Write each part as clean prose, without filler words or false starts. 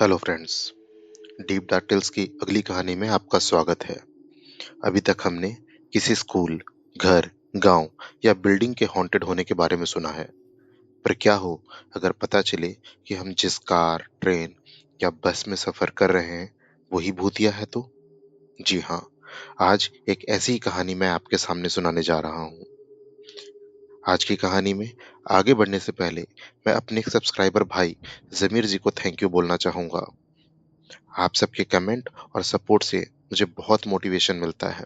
Hello friends. Deep dark tales की अगली कहानी में आपका स्वागत है। अभी तक हमने किसी स्कूल, घर, गांव या बिल्डिंग के हॉन्टेड होने के बारे में सुना है। पर क्या हो अगर पता चले कि हम जिस कार, ट्रेन या बस में सफर कर रहे हैं वही भूतिया है तो? जी हाँ, आज एक ऐसी ही कहानी मैं आपके सामने सुनाने जा रहा हूँ। आज की कहानी में आगे बढ़ने से पहले मैं अपने एक सब्सक्राइबर भाई जमीर जी को थैंक यू बोलना चाहूंगा। आप सबके कमेंट और सपोर्ट से मुझे बहुत मोटिवेशन मिलता है।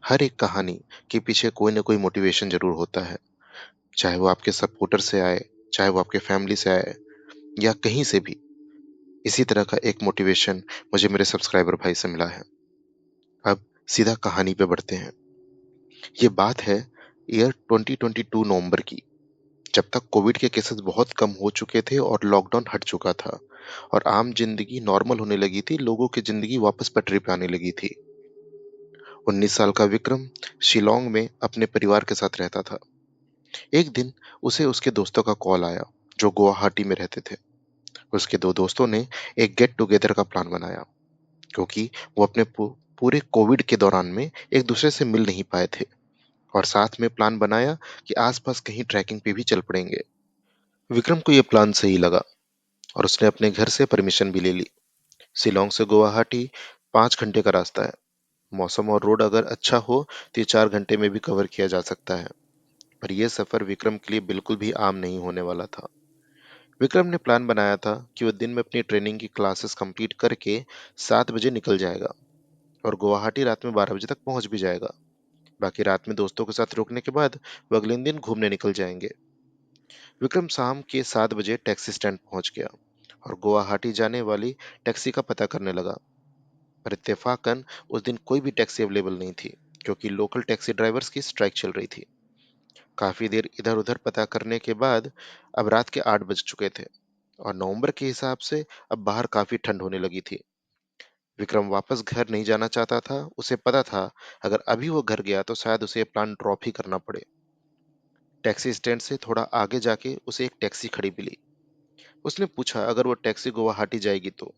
हर एक कहानी के पीछे कोई ना कोई मोटिवेशन जरूर होता है, चाहे वो आपके सपोर्टर से आए, चाहे वो आपके फैमिली से आए या कहीं से भी। इसी तरह का एक मोटिवेशन मुझे मेरे सब्सक्राइबर भाई से मिला है। अब सीधा कहानी पे बढ़ते हैं। ये बात है ईयर 2022 नवंबर की, जब तक कोविड के केसेस बहुत कम हो चुके थे और लॉकडाउन हट चुका था और आम जिंदगी नॉर्मल होने लगी थी, लोगों की जिंदगी वापस पटरी पे आने लगी थी। 19 साल का विक्रम शिलोंग में अपने परिवार के साथ रहता था। एक दिन उसे उसके दोस्तों का कॉल आया जो गुवाहाटी में रहते थे। उसके दो दोस्तों ने एक गेट टुगेदर का प्लान बनाया क्योंकि वो अपने पूरे कोविड के दौरान में एक दूसरे से मिल नहीं पाए थे, और साथ में प्लान बनाया कि आसपास कहीं ट्रैकिंग पे भी चल पड़ेंगे। विक्रम को यह प्लान सही लगा और उसने अपने घर से परमिशन भी ले ली। शिलोंग से गुवाहाटी 5 घंटे का रास्ता है। मौसम और रोड अगर अच्छा हो तो ये 4 घंटे में भी कवर किया जा सकता है। पर यह सफर विक्रम के लिए बिल्कुल भी आम नहीं होने वाला था। विक्रम ने प्लान बनाया था कि वह दिन में अपनी ट्रेनिंग की क्लासेस कंप्लीट करके 7 बजे निकल जाएगा और गुवाहाटी रात में 12 बजे तक पहुंच भी जाएगा। बाकी रात में दोस्तों के साथ रुकने के बाद वह अगले दिन घूमने निकल जाएंगे। विक्रम शाम के 7 बजे टैक्सी स्टैंड पहुंच गया और गुवाहाटी जाने वाली टैक्सी का पता करने लगा। पर इत्तेफाकन उस दिन कोई भी टैक्सी अवेलेबल नहीं थी क्योंकि लोकल टैक्सी ड्राइवर्स की स्ट्राइक चल रही थी। काफी देर इधर-उधर पता करने के बाद अब रात के 8 बज चुके थे और नवंबर के हिसाब से अब बाहर काफी ठंड होने लगी थी। विक्रम वापस घर नहीं जाना चाहता था। उसे पता था अगर अभी वो घर गया तो शायद उसे ये प्लान ड्रॉप ही करना पड़े। टैक्सी स्टैंड से थोड़ा आगे जाके उसे एक टैक्सी खड़ी मिली। उसने पूछा अगर वो टैक्सी गुवाहाटी जाएगी तो,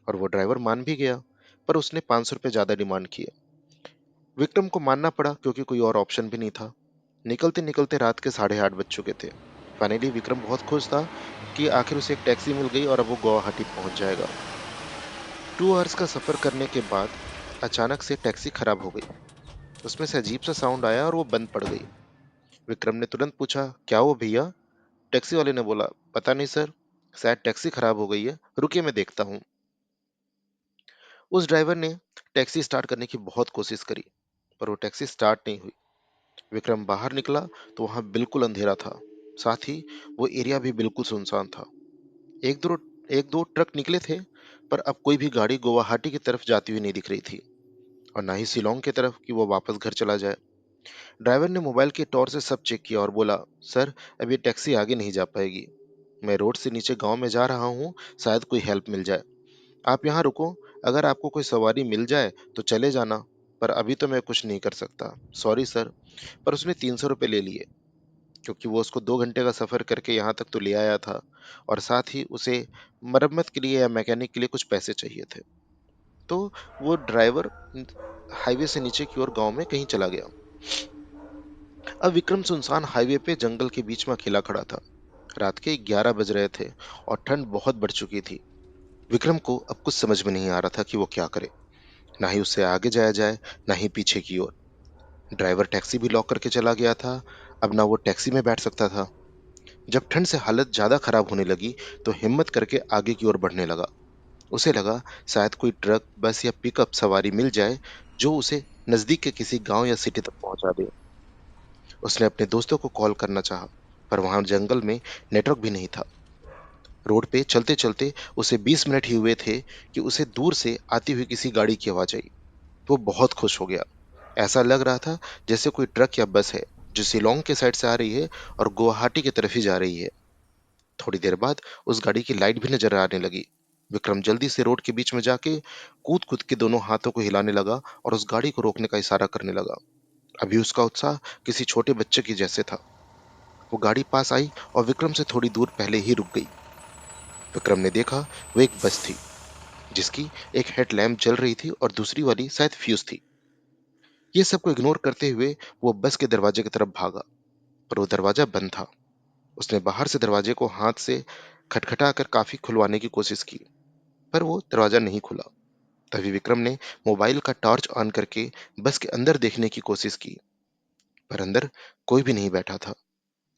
और वो ड्राइवर मान भी गया, पर उसने 500 रुपये ज्यादा डिमांड किए। विक्रम को मानना पड़ा क्योंकि कोई और ऑप्शन भी नहीं था। निकलते निकलते रात के 8:30 बज चुके थे। फाइनली विक्रम बहुत खुश था कि आखिर उसे एक टैक्सी मिल गई और अब वो गुवाहाटी पहुंच जाएगा। 2 आवर्स का सफर करने के बाद अचानक से टैक्सी खराब हो गई। उसमें से अजीब सा साउंड आया और वो बंद पड़ गई। विक्रम ने तुरंत पूछा, क्या हुआ भैया? टैक्सी वाले ने बोला, पता नहीं सर, शायद टैक्सी खराब हो गई है, रुकिए मैं देखता हूँ। उस ड्राइवर ने टैक्सी स्टार्ट करने की बहुत कोशिश करी, पर वो टैक्सी स्टार्ट नहीं हुई। विक्रम बाहर निकला तो वहां बिल्कुल अंधेरा था। साथ ही वो एरिया भी बिल्कुल सुनसान था। एक दो एक दो ट्रक निकले थे, पर अब कोई भी गाड़ी गुवाहाटी की तरफ जाती हुई नहीं दिख रही थी और ना ही शिलोंग की तरफ कि वो वापस घर चला जाए। ड्राइवर ने मोबाइल के टॉर्च से सब चेक किया और बोला, सर अब ये टैक्सी आगे नहीं जा पाएगी। मैं रोड से नीचे गांव में जा रहा हूँ, शायद कोई हेल्प मिल जाए। आप यहाँ रुको, अगर आपको कोई सवारी मिल जाए तो चले जाना, पर अभी तो मैं कुछ नहीं कर सकता, सॉरी सर। पर उसने 300 रुपये ले लिए क्योंकि वो उसको 2 घंटे का सफर करके यहाँ तक तो ले आया था और साथ ही उसे मरम्मत के लिए या मैकेनिक के लिए कुछ पैसे चाहिए थे। तो वो ड्राइवर हाईवे से नीचे की ओर गांव में कहीं चला गया। अब विक्रम सुनसान हाईवे पे जंगल के बीच में अकेला खड़ा था। रात के 11 बज रहे थे और ठंड बहुत बढ़ चुकी थी। विक्रम को अब कुछ समझ में नहीं आ रहा था कि वो क्या करे। ना ही उससे आगे जाया जाए, ना ही पीछे की ओर। ड्राइवर टैक्सी भी लॉक करके चला गया था। अब ना वो टैक्सी में बैठ सकता था। जब ठंड से हालत ज्यादा खराब होने लगी तो हिम्मत करके आगे की ओर बढ़ने लगा। उसे लगा शायद कोई ट्रक, बस या पिकअप सवारी मिल जाए जो उसे नजदीक के किसी गांव या सिटी तक पहुंचा दे। उसने अपने दोस्तों को कॉल करना चाहा, पर वहां जंगल में नेटवर्क भी नहीं था। रोड पे चलते चलते उसे 20 मिनट ही हुए थे कि उसे दूर से आती हुई किसी गाड़ी की आवाज आई। वो बहुत खुश हो गया। ऐसा लग रहा था जैसे कोई ट्रक या बस है जो शिलोंग के साइड से आ रही है और गुवाहाटी की तरफ ही जा रही है। थोड़ी देर बाद उस गाड़ी की लाइट भी नजर आने लगी। विक्रम जल्दी से रोड के बीच में जाके कूद कूद के दोनों हाथों को हिलाने लगा और उस गाड़ी को रोकने का इशारा करने लगा। अभी उसका उत्साह किसी छोटे बच्चे की जैसे था। वो गाड़ी पास आई और विक्रम से थोड़ी दूर पहले ही रुक गई। विक्रम ने देखा वो एक बस थी जिसकी एक हेडलैम्प जल रही थी और दूसरी वाली शायद फ्यूज थी। ये सबको इग्नोर करते हुए वो बस के दरवाजे की तरफ भागा, पर वो दरवाजा बंद था। उसने बाहर से दरवाजे को हाथ से खटखटा कर काफी खुलवाने की कोशिश की, पर वो दरवाजा नहीं खुला। तभी विक्रम ने मोबाइल का टॉर्च ऑन करके बस के अंदर देखने की कोशिश की, पर अंदर कोई भी नहीं बैठा था।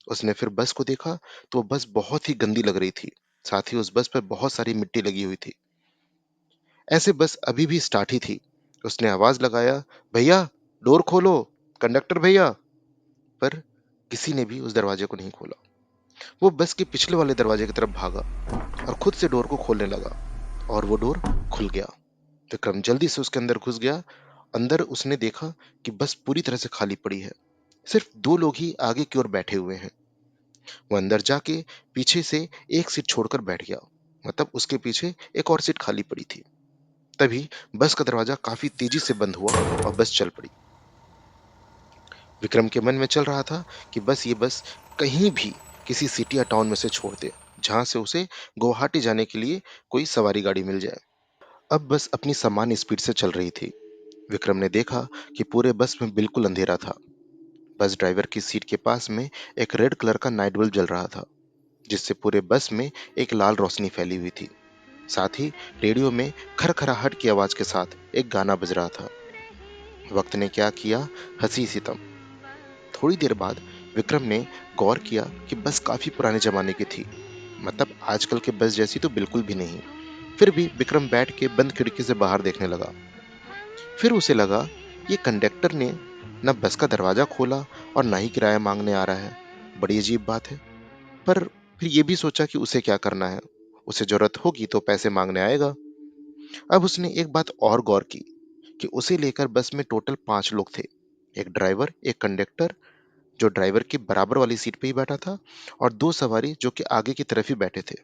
उसने फिर बस को देखा तो वो बस बहुत ही गंदी लग रही थी। साथ ही उस बस पर बहुत सारी मिट्टी लगी हुई थी। ऐसे बस अभी भी स्टार्ट ही थी। उसने आवाज लगाया, भैया डोर खोलो, कंडक्टर भैया। पर किसी ने भी उस दरवाजे को नहीं खोला। वो बस के पिछले वाले दरवाजे की तरफ भागा और खुद से डोर को खोलने लगा, और वो डोर खुल गया। विक्रम जल्दी से उसके अंदर घुस गया। अंदर उसने देखा कि बस पूरी तरह से खाली पड़ी है। सिर्फ दो लोग ही आगे की ओर बैठे हुए हैं। वो अंदर जाके पीछे से एक सीट छोड़कर बैठ गया, मतलब उसके पीछे एक और सीट खाली पड़ी थी। तभी बस का दरवाजा काफी तेजी से बंद हुआ और बस चल पड़ी। विक्रम के मन में चल रहा था कि बस ये बस कहीं भी किसी सिटी या टाउन में से छोड़ दे, जहां से उसे गुवाहाटी जाने के लिए कोई सवारी गाड़ी मिल जाए। अब बस अपनी सामान्य स्पीड से चल रही थी। विक्रम ने देखा कि पूरे बस में बिल्कुल अंधेरा था। बस ड्राइवर की सीट के पास में एक रेड कलर का नाइट बल्ब जल रहा था, जिससे पूरे बस में एक लाल रोशनी फैली हुई थी। साथ ही रेडियो में खरखराहट की आवाज के साथ एक गाना बज रहा था, वक्त ने क्या किया, हंसी सितम। थोड़ी देर बाद विक्रम ने गौर किया कि बस काफी पुराने जमाने की थी, मतलब आजकल के बस जैसी तो बिल्कुल भी नहीं। फिर भी विक्रम बैठ के बंद खिड़की से बाहर देखने लगा। फिर उसे लगा ये कंडक्टर ने न बस का दरवाजा खोला और ना ही किराया मांगने आ रहा है। बड़ी अजीब बात है। पर फिर ये भी सोचा कि उसे क्या करना है, उसे जरूरत होगी तो पैसे मांगने आएगा। अब उसने एक बात और गौर की कि उसे लेकर बस में टोटल 5 लोग थे। एक ड्राइवर, एक कंडक्टर जो ड्राइवर की बराबर वाली सीट पे ही बैठा था, और दो सवारी जो कि आगे की तरफ ही बैठे थे।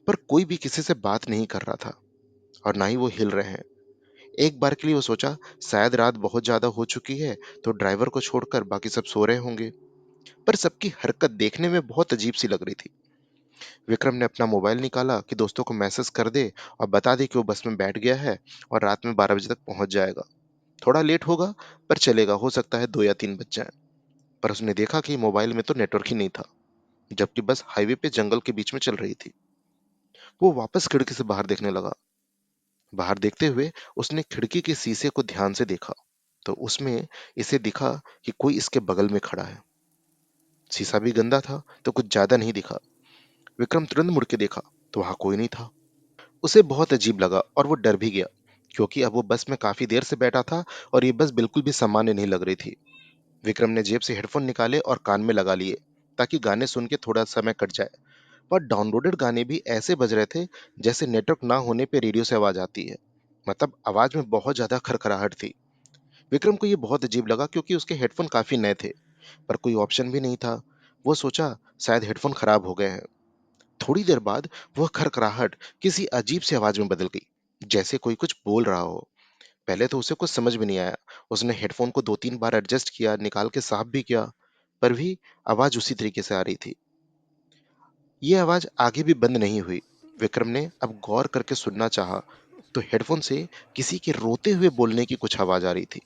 पर कोई भी किसी से बात नहीं कर रहा था और ना ही वो हिल रहे हैं। एक बार के लिए वो सोचा शायद रात बहुत ज्यादा हो चुकी है, तो ड्राइवर को छोड़कर बाकी सब सो रहे होंगे। पर सबकी हरकत देखने में बहुत अजीब सी लग रही थी। विक्रम ने अपना मोबाइल निकाला कि दोस्तों को मैसेज कर दे और बता दे कि वो बस में बैठ गया है और रात में 12 बजे तक पहुंच जाएगा। थोड़ा लेट होगा पर चलेगा, हो सकता है 2 या 3 बज जाए। पर उसने देखा कि मोबाइल में तो नेटवर्क ही नहीं था, जबकि बस हाईवे पे जंगल के बीच में चल रही थी। वो वापस खिड़की से बाहर देखने लगा। बाहर देखते हुए उसने खिड़की के शीशे को ध्यान से देखा, तो उसमें इसे दिखा कि कोई इसके बगल में खड़ा है। शीशा भी गंदा था तो कुछ ज्यादा नहीं दिखा। विक्रम तुरंत मुड़ के देखा तो वहां कोई नहीं था। उसे बहुत अजीब लगा और वो डर भी गया, क्योंकि अब वो बस में काफी देर से बैठा था और ये बस बिल्कुल भी सामान्य नहीं लग रही थी। विक्रम ने जेब से हेडफोन निकाले और कान में लगा लिए, ताकि गाने सुन के थोड़ा समय कट जाए। पर डाउनलोडेड गाने भी ऐसे बज रहे थे जैसे नेटवर्क ना होने पे रेडियो से आवाज आती है, मतलब आवाज में बहुत ज्यादा खरखराहट थी। विक्रम को ये बहुत अजीब लगा, क्योंकि उसके हेडफोन काफी नए थे, पर कोई ऑप्शन भी नहीं था। वो सोचा शायद हेडफोन खराब हो गए हैं। थोड़ी देर बाद वह खरखराहट किसी अजीब सी आवाज में बदल गई, जैसे कोई कुछ बोल रहा हो। पहले तो उसे कुछ समझ में नहीं आया। उसने हेडफोन को 2-3 बार एडजस्ट किया, निकाल के साफ भी किया, पर भी आवाज उसी तरीके से आ रही थी। ये आवाज आगे भी बंद नहीं हुई। विक्रम ने अब गौर करके सुनना चाहा, तो हेडफोन से किसी के रोते हुए बोलने की कुछ आवाज आ रही थी।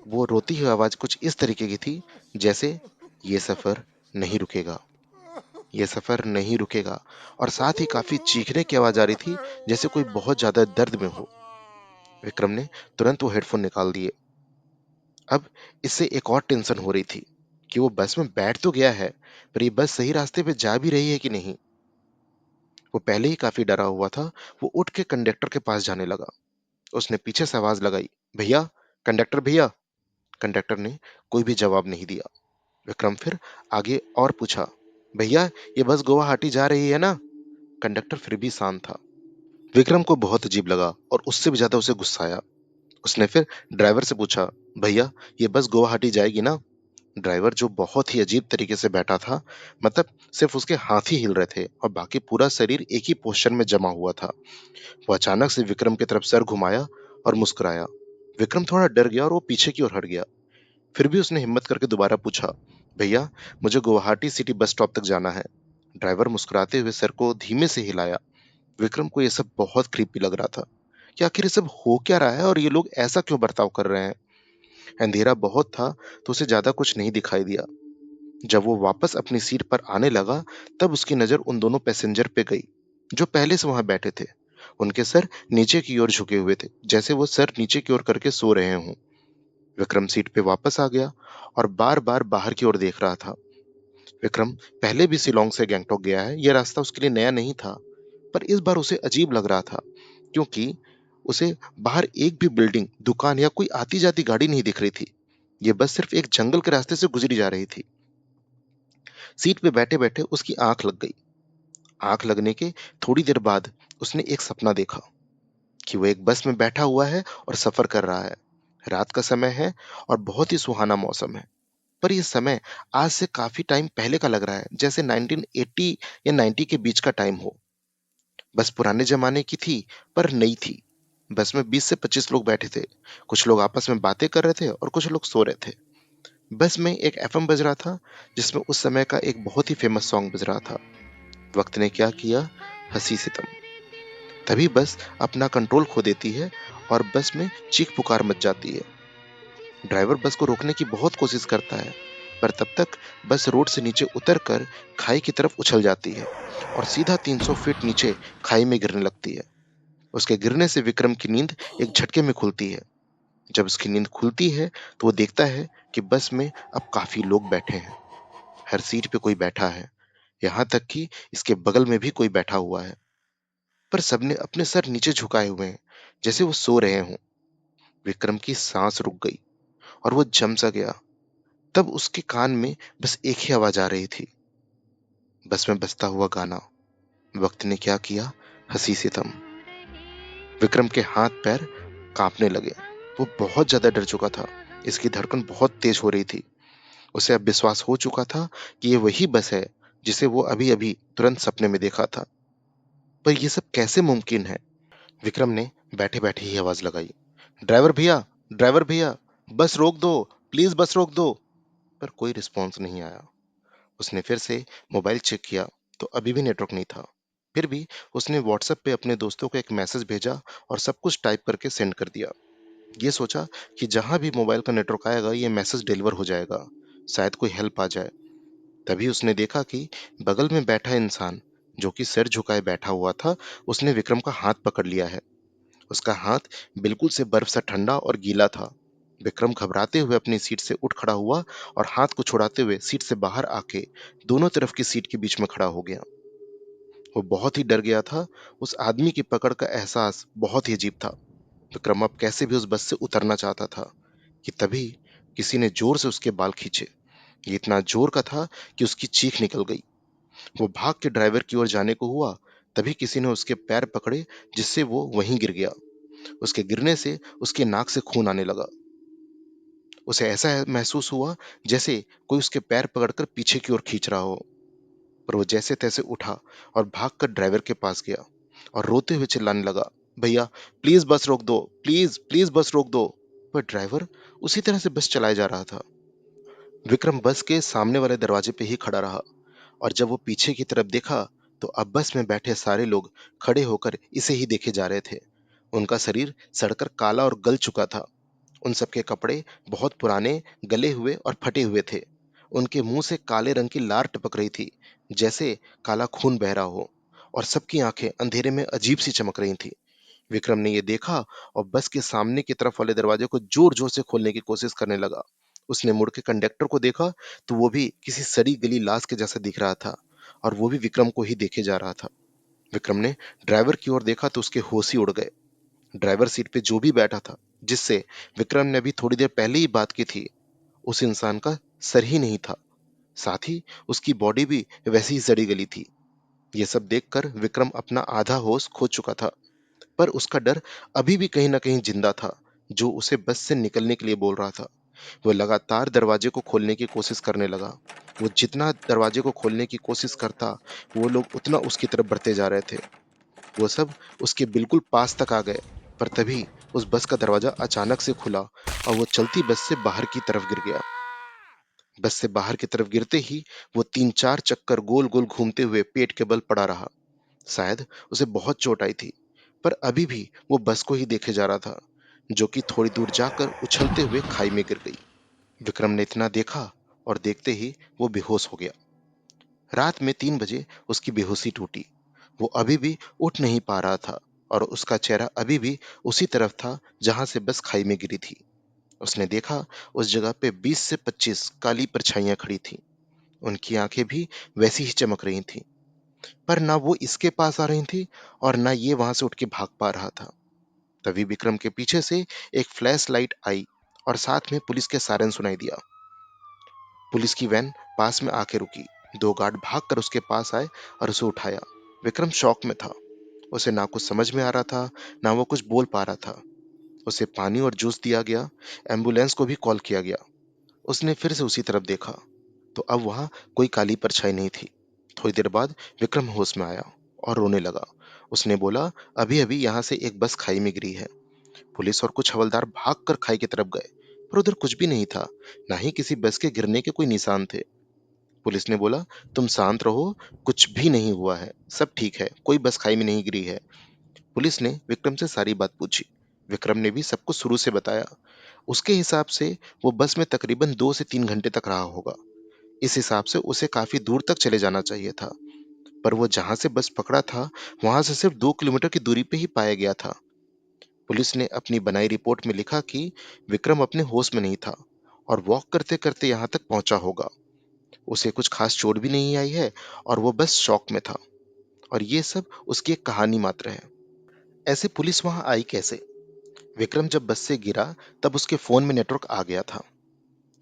वो रोती हुई आवाज कुछ इस तरीके की थी, जैसे ये सफर नहीं रुकेगा, ये सफर नहीं रुकेगा। और साथ ही काफी चीखने की आवाज आ रही थी, जैसे कोई बहुत ज्यादा दर्द में हो। विक्रम ने तुरंत वो हेडफोन निकाल दिए। अब इससे एक और टेंशन हो रही थी कि वो बस में बैठ तो गया है, पर ये बस सही रास्ते पे जा भी रही है कि नहीं। वो पहले ही काफी डरा हुआ था। वो उठ के कंडक्टर के पास जाने लगा। उसने पीछे से आवाज लगाई, भैया, कंडक्टर भैया। कंडक्टर ने कोई भी जवाब नहीं दिया। विक्रम फिर आगे और पूछा, भैया ये बस गुवाहाटी जा रही है ना। कंडक्टर फिर भी शांत था। विक्रम को बहुत अजीब लगा और उससे भी ज्यादा उसे गुस्सा आया। उसने फिर ड्राइवर से पूछा, भैया ये बस गुवाहाटी जाएगी ना। ड्राइवर, जो बहुत ही अजीब तरीके से बैठा था, मतलब सिर्फ उसके हाथ ही हिल रहे थे और बाकी पूरा शरीर एक ही पोस्चर में जमा हुआ था, वो अचानक से विक्रम की तरफ सर घुमाया और मुस्कुराया। विक्रम थोड़ा डर गया और वो पीछे की ओर हट गया। फिर भी उसने हिम्मत करके दोबारा पूछा, भैया मुझे गुवाहाटी सिटी बस स्टॉप तक जाना है। ड्राइवर मुस्कुराते हुए सर को धीमे से हिलाया। विक्रम को ये सब बहुत क्रीपी लग रहा था कि आखिर ये सब हो क्या रहा है और ये लोग ऐसा क्यों बर्ताव कर रहे हैं। अंधेरा बहुत था तो उसे ज्यादा कुछ नहीं दिखाई दिया। जब वो वापस अपनी सीट पर आने लगा तब उसकी नजर उन दोनों पैसेंजर पे गई जो पहले से वहां बैठे थे। उनके सर नीचे की ओर झुके हुए थे, जैसे वो सर नीचे की ओर करके सो रहे हों। विक्रम सीट पे वापस आ गया और बार बार बाहर की ओर देख रहा था। विक्रम पहले भी शिलोंग से गैंगटॉक गया है, यह रास्ता उसके लिए नया नहीं था। पर इस बार उसे अजीब लग रहा था क्योंकि उसे बाहर एक भी बिल्डिंग, दुकान या कोई आती जाती गाड़ी नहीं दिख रही थी। ये बस सिर्फ एक जंगल के रास्ते से गुजरी जा रही थी। सीट पे बैठे बैठे उसकी आंख लग गई। आंख लगने के थोड़ी देर बाद उसने एक सपना देखा कि वो एक बस में बैठा हुआ है और सफर कर रहा है। रात का समय है और बहुत ही सुहाना मौसम है। पर यह समय आज से काफी टाइम पहले का लग रहा है, जैसे 1980 या 90 के बीच का टाइम हो। बस पुराने जमाने की थी पर नई थी। बस में 20 से 25 लोग बैठे थे। कुछ लोग आपस में बातें कर रहे थे और कुछ लोग सो रहे थे। बस में एक एफएम बज रहा था जिसमें उस समय का एक बहुत ही फेमस सॉन्ग बज रहा था, वक्त ने क्या किया, हंसी सितम। तभी बस अपना कंट्रोल खो देती है और बस में चीख पुकार मच जाती है। ड्राइवर बस को रोकने की बहुत कोशिश करता है पर तब तक बस रोड से नीचे उतरकर खाई की तरफ उछल जाती है और सीधा 300 फीट नीचे खाई में गिरने लगती है। उसके गिरने से विक्रम की नींद एक झटके में खुलती है। जब उसकी नींद खुलती है तो वो देखता है कि बस में अब काफी लोग बैठे हैं। हर सीट पे कोई बैठा है, यहाँ तक कि इसके बगल में भी कोई बैठा हुआ है। पर सबने अपने सर नीचे झुकाए हुए हैं, जैसे वो सो रहे हों। विक्रम की सांस रुक गई और वो जम सा गया। तब उसके कान में बस एक ही आवाज आ रही थी, बस में बजता हुआ गाना, वक्त ने क्या किया, हंसी सितम। विक्रम के हाथ पैर कांपने लगे। वो बहुत ज्यादा डर चुका था। इसकी धड़कन बहुत तेज हो रही थी। उसे अब विश्वास हो चुका था कि ये वही बस है जिसे वो अभी अभी तुरंत सपने में देखा था। पर यह सब कैसे मुमकिन है? विक्रम ने बैठे बैठे ही आवाज लगाई, ड्राइवर भैया, ड्राइवर भैया, बस रोक दो, प्लीज बस रोक दो। पर कोई रिस्पॉन्स नहीं आया। उसने फिर से मोबाइल चेक किया तो अभी भी नेटवर्क नहीं था। फिर भी उसने व्हाट्सएप पे अपने दोस्तों को एक मैसेज भेजा और सब कुछ टाइप करके सेंड कर दिया। ये सोचा कि जहां भी मोबाइल का नेटवर्क आएगा ये मैसेज डिलीवर हो जाएगा, शायद कोई हेल्प आ जाए। तभी उसने देखा कि बगल में बैठा इंसान जो कि सिर झुकाए बैठा हुआ था, उसने विक्रम का हाथ पकड़ लिया है। उसका हाथ बिल्कुल से बर्फ सा ठंडा और गीला था। विक्रम घबराते हुए अपनी सीट से उठ खड़ा हुआ और हाथ को छुड़ाते हुए सीट से बाहर आके दोनों तरफ की सीट के बीच में खड़ा हो गया। वो बहुत ही डर गया था। उस आदमी की पकड़ का एहसास बहुत ही अजीब था। विक्रम अब कैसे भी उस बस से उतरना चाहता था कि तभी किसी ने जोर से उसके बाल खींचे। ये इतना जोर का था कि उसकी चीख निकल गई। वो भाग के ड्राइवर की ओर जाने को हुआ, तभी किसी ने उसके पैर पकड़े जिससे वो वहीं गिर गया। उसके गिरने से उसके नाक से खून आने लगा। उसे ऐसा महसूस हुआ जैसे कोई उसके पैर पकड़कर पीछे की ओर खींच रहा हो। पर वो जैसे तैसे उठा और भागकर ड्राइवर के पास गया और रोते हुए चिल्लाने लगा, भैया, प्लीज बस रोक दो, प्लीज प्लीज बस रोक दो। पर ड्राइवर उसी तरह से बस चलाया जा रहा था। विक्रम बस के सामने वाले दरवाजे पे ही खड़ा रहा और जब वो पीछे की तरफ देखा तो अब बस में बैठे सारे लोग खड़े होकर इसे ही देखे जा रहे थे। उनका शरीर सड़कर काला और गल चुका था। उन सबके कपड़े बहुत पुराने, गले हुए और फटे हुए थे। उनके मुंह से काले रंग की लार टपक रही थी, जैसे काला खून बह रहा हो, और सबकी आंखें अंधेरे में अजीब सी चमक रही थी। विक्रम ने यह देखा और बस के सामने की तरफ वाले दरवाजे को जोर जोर से खोलने की कोशिश करने लगा। उसने मुड़ के कंडक्टर को देखा तो वो भी किसी सड़ी गली लाश के जैसा दिख रहा था और वो भी विक्रम को ही देखे जा रहा था। विक्रम ने ड्राइवर की ओर देखा तो उसके होश ही उड़ गए। ड्राइवर सीट पे जो भी बैठा था, जिससे विक्रम ने अभी थोड़ी देर पहले ही बात की थी, उस इंसान का सर ही नहीं था। साथ ही उसकी बॉडी भी वैसी ही सड़ी गली थी। ये सब देखकर विक्रम अपना आधा होश खो चुका था। पर उसका डर अभी भी कहीं ना कहीं जिंदा था, जो उसे बस से निकलने के लिए बोल रहा था। वो लगातार दरवाजे को खोलने की कोशिश करने लगा। वो जितना दरवाजे को खोलने की कोशिश करता, वो लोग उतना उसकी तरफ बढ़ते जा रहे थे। वो सब उसके बिल्कुल पास तक आ गए। पर तभी उस बस का दरवाजा अचानक से खुला और वो चलती बस से बाहर की तरफ गिर गया। बस से बाहर की तरफ गिरते ही वो 3-4 चक्कर गोल-गोल घूमते हुए पेट के बल पड़ा रहा। शायद उसे बहुत चोट आई थी, पर अभी भी वो बस को ही देखे जा रहा था, जो कि थोड़ी दूर जाकर उछलते हुए खाई में गिर गई। विक्रम ने इतना देखा और देखते ही वो बेहोश हो गया। रात में 3 बजे उसकी बेहोशी टूटी। वो अभी भी उठ नहीं पा रहा था और उसका चेहरा अभी भी उसी तरफ था जहां से बस खाई में गिरी थी। उसने देखा उस जगह पे 20 से 25 काली परछाइयां खड़ी थीं। उनकी आंखें भी वैसी ही चमक रही थीं, पर ना वो इसके पास आ रही थी और ना ये वहां से उठ के भाग पा रहा था। तभी विक्रम के पीछे से एक फ्लैश लाइट आई और साथ में पुलिस के सायरन सुनाई दिया। पुलिस की वैन पास में आके रुकी। 2 गार्ड भागकर उसके पास आए और उसे उठाया। विक्रम शॉक में था। उसे ना कुछ समझ में आ रहा था, ना वो कुछ बोल पा रहा था। उसे पानी और जूस दिया गया। एम्बुलेंस को भी कॉल किया गया। उसने फिर से उसी तरफ देखा, तो अब वहां कोई काली परछाई नहीं थी। थोड़ी देर बाद विक्रम होश में आया और रोने लगा। उसने बोला, अभी अभी यहाँ से एक बस खाई में गिरी है। पुलिस और कुछ हवलदार भागकर खाई की तरफ गए, पर उधर कुछ भी नहीं था, ना ही किसी बस के गिरने के कोई निशान थे। पुलिस ने बोला, तुम शांत रहो, कुछ भी नहीं हुआ है, सब ठीक है, कोई बस खाई में नहीं गिरी है। पुलिस ने विक्रम से सारी बात पूछी। विक्रम ने भी सब कुछ शुरू से बताया। उसके हिसाब से वो बस में तकरीबन 2 से 3 घंटे तक रहा होगा। इस हिसाब से उसे काफी दूर तक चले जाना चाहिए था, पर वो जहां से बस पकड़ा था, वहां से सिर्फ 2 किलोमीटर की दूरी पे ही पाया गया था। पुलिस ने अपनी बनाई रिपोर्ट में लिखा कि विक्रम अपने होश में नहीं था और वॉक करते करते यहाँ तक पहुंचा होगा। उसे कुछ खास चोट भी नहीं आई है और वो बस शॉक में था। और ये सब उसकी एक कहानी मात्र है। ऐसे पुलिस वहां आई कैसे? विक्रम जब बस से गिरा, तब उसके फोन में नेटवर्क आ गया था।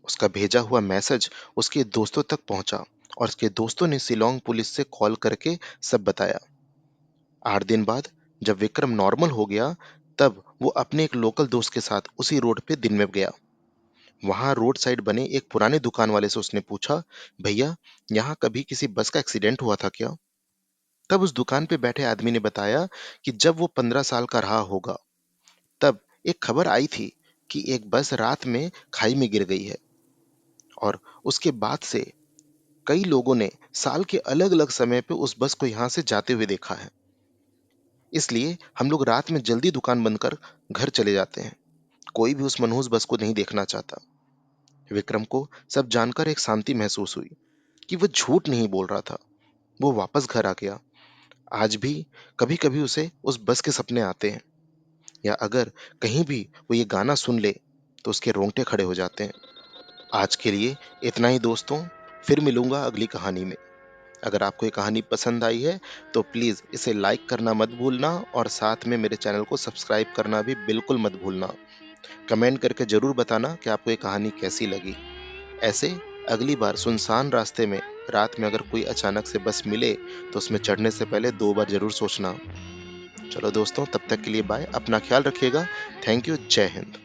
उसका भेजा हुआ मैसेज उसके दोस्तों तक पहुंचा और उसके दोस्तों ने शिलोंग पुलिस से कॉल करके सब बताया। 8 दिन बाद जब विक्रम नॉर्मल हो गया, तब वो अपने एक लोकल दोस्त के साथ उसी रोड पे दिन में गया। वहां रोड साइड बने एक पुराने दुकान वाले से उसने पूछा, भैया, यहाँ कभी किसी बस का एक्सीडेंट हुआ था क्या? तब उस दुकान पे बैठे आदमी ने बताया कि जब वो 15 साल का रहा होगा, तब एक खबर आई थी कि एक बस रात में खाई में गिर गई है। और उसके बाद से कई लोगों ने साल के अलग-अलग समय पे उस बस को यहाँ से जाते हुए देखा है। इसलिए हम लोग रात में जल्दी दुकान बंद कर घर चले जाते हैं। कोई भी उस मनहूस बस को नहीं देखना चाहता। विक्रम को सब जानकर एक शांति महसूस हुई कि वो झूठ नहीं बोल रहा था। वो वापस घर आ गया। आज भी कभी-कभी उसे उस बस के सपने आते हैं, या अगर कहीं भी वो ये गाना सुन ले, तो उसके रोंगटे खड़े हो जाते हैं। आज के लिए इतना ही दोस्तों, फिर मिलूंगा अगली कहानी में। अगर आपको ये कहानी पसंद आई है, तो प्लीज़ इसे लाइक करना मत भूलना और साथ में मेरे चैनल को सब्सक्राइब करना भी बिल्कुल मत भूलना। कमेंट करके ज़रूर बताना कि आपको ये कहानी कैसी लगी। ऐसे अगली बार सुनसान रास्ते में रात में अगर कोई अचानक से बस मिले, तो उसमें चढ़ने से पहले 2 बार ज़रूर सोचना। चलो दोस्तों, तब तक के लिए बाय। अपना ख्याल रखिएगा। Thank you. जय हिंद।